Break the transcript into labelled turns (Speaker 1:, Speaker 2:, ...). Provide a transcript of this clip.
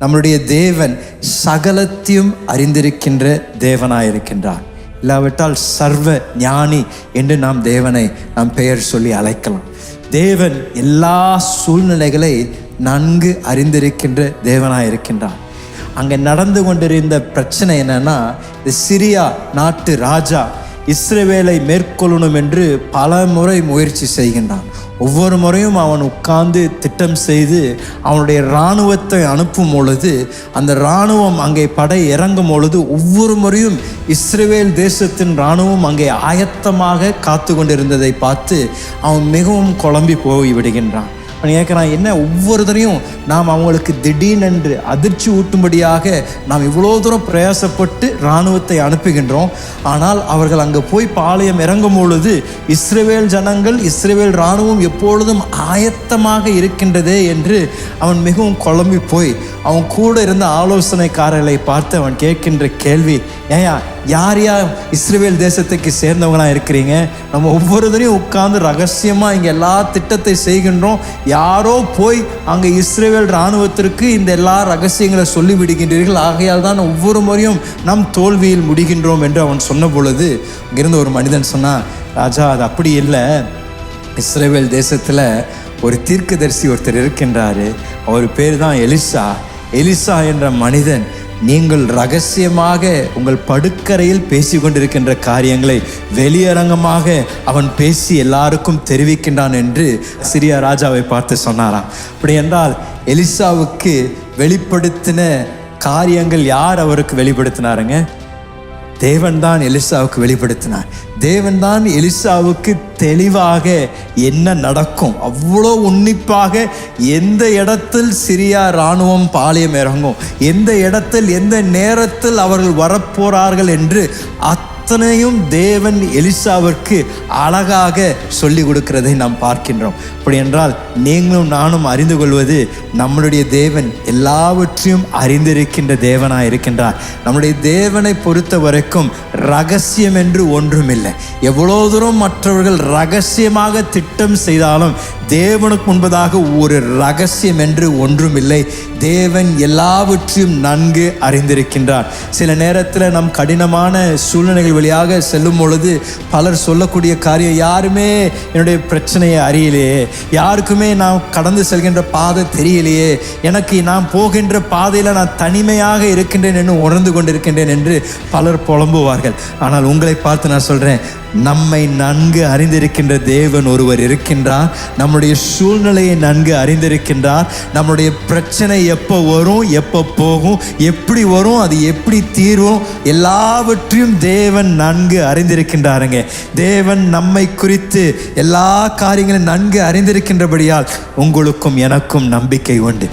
Speaker 1: நம்முடைய தேவன் சகலத்தையும் அறிந்திருக்கின்ற தேவனாயிருக்கின்றார். இல்லாவிட்டால் சர்வ ஞானி என்று நாம் தேவனை நாம் பெயர் சொல்லி அழைக்கலாம். தேவன் எல்லா சூழ்நிலைகளை நன்கு அறிந்திருக்கின்ற தேவனாயிருக்கின்றார். அங்கே நடந்து கொண்டிருந்த பிரச்சனை என்னன்னா, இந்த சிரியா நாட்டு ராஜா இஸ்ரவேலை மேற்கொள்ளணும் என்று பல முறை முயற்சி செய்கின்றான். ஒவ்வொரு முறையும் அவன் உட்கார்ந்து திட்டம் செய்து அவனுடைய இராணுவத்தை அனுப்பும் பொழுது, அந்த இராணுவம் அங்கே படை இறங்கும் பொழுது ஒவ்வொரு முறையும் இஸ்ரவேல் தேசத்தின் இராணுவம் அங்கே ஆயத்தமாக காத்து கொண்டிருந்ததை பார்த்து அவன் மிகவும் குழம்பி போய் விடுகின்றான். அவன் கேட்குறான், என்ன ஒவ்வொருத்தரையும் நாம் அவங்களுக்கு திடீரென்று அதிர்ச்சி ஊட்டும்படியாக நாம் இவ்வளோ தூரம் பிரயாசப்பட்டு இராணுவத்தை அனுப்புகின்றோம், ஆனால் அவர்கள் அங்கே போய் பாளையம் இறங்கும் பொழுது இஸ்ரவேல் ஜனங்கள் இஸ்ரவேல் இராணுவம் எப்பொழுதும் ஆயத்தமாக இருக்கின்றதே என்று அவன் மிகவும் குழம்பி போய் அவன் கூட இருந்த ஆலோசனைக்காரர்களை பார்த்து அவன் கேட்கின்ற கேள்வி, ஏயா யார் யார் இஸ்ரவேல் தேசத்துக்கு சேர்ந்தவங்களாம் இருக்கிறீங்க? நம்ம ஒவ்வொருத்தரையும் உட்கார்ந்து ரகசியமாக இங்கே எல்லா திட்டத்தை செய்கின்றோம், யாரோ போய் அங்கே இஸ்ரவேல் இராணுவத்திற்கு இந்த எல்லா ரகசியங்களை சொல்லி விடுகின்றீர்கள், ஆகையால் தான் ஒவ்வொரு முறையும் நம் தோல்வியில் முடிகின்றோம் என்று அவன் சொன்ன பொழுது இங்கிருந்து ஒரு மனிதன் சொன்னான், ராஜா அது அப்படி இல்லை, இஸ்ரவேல் தேசத்தில் ஒரு தீர்க்கதரிசி ஒருத்தர் இருக்கின்றாரு, அவர் பேர் தான் எலிசா. எலிசா என்ற மனிதன் நீங்கள் ரகசியமாக உங்கள் படுக்கறையில் பேசி கொண்டிருக்கின்ற காரியங்களை வெளியரங்கமாக அவன் பேசி எல்லாருக்கும் தெரிவிக்கின்றான் என்று சிரியா ராஜாவை பார்த்து சொன்னாராம். அப்படி என்றால் எலிசாவுக்கு வெளிப்படுத்தின காரியங்கள் யார் அவருக்கு வெளிப்படுத்தினாருங்க? தேவன் தான் எலிசாவுக்கு வெளிப்படுத்தினார். தேவன் தான் எலிசாவுக்கு தெளிவாக என்ன நடக்கும், அவ்வளோ உன்னிப்பாக எந்த இடத்தில் சிரியா இராணுவம் பாளையம் இறங்கும், எந்த இடத்தில் எந்த நேரத்தில் அவர்கள் வரப்போறார்கள் என்று அத்தனையும் தேவன் எலிசாவிற்கு அழகாக சொல்லி கொடுக்கிறதை நாம் பார்க்கின்றோம். அப்படி என்றால் நீங்களும் நானும் அறிந்து கொள்வது, நம்மளுடைய தேவன் எல்லாவற்றையும் அறிந்திருக்கின்ற தேவனாக இருக்கின்றார். நம்முடைய தேவனை பொறுத்த வரைக்கும் ரகசியம் என்று ஒன்றுமில்லை. எவ்வளோ தூரம் மற்றவர்கள் ரகசியமாக திட்டம் செய்தாலும் தேவனுக்கு முன்பதாக ஒரு ரகசியம் என்று ஒன்றுமில்லை. தேவன் எல்லாவற்றையும் நன்கு அறிந்திருக்கின்றார். சில நேரத்தில் நம் கடினமான சூழ்நிலைகள் வழியாக செல்லும் பொழுது பலர் சொல்லக்கூடிய காரியம், யாருமே என்னுடைய பிரச்சனையை அறியலையே, யாருக்குமே நான் கடந்து செல்கின்ற பாதை தெரியலையே, எனக்கு நான் போகின்ற பாதையில் நான் தனிமையாக இருக்கின்றேன் என்று உணர்ந்து கொண்டிருக்கின்றேன் என்று பலர் புலம்புவார்கள். ஆனால் உங்களை பார்த்து நான் சொல்கிறேன், நம்மை நன்கு அறிந்திருக்கின்ற தேவன் ஒருவர் இருக்கின்றார். நம்முடைய சூழ்நிலையை நன்கு அறிந்திருக்கின்றார். நம்முடைய பிரச்சனை எப்போ வரும், எப்போ போகும், எப்படி வரும், அது எப்படி தீர்வும், எல்லாவற்றையும் தேவன் நன்கு அறிந்திருக்கின்றாருங்க. தேவன் நம்மை குறித்து எல்லா காரியங்களையும் நன்கு அறிந்திருக்கின்றபடியால் உங்களுக்கும் எனக்கும் நம்பிக்கை உண்டு.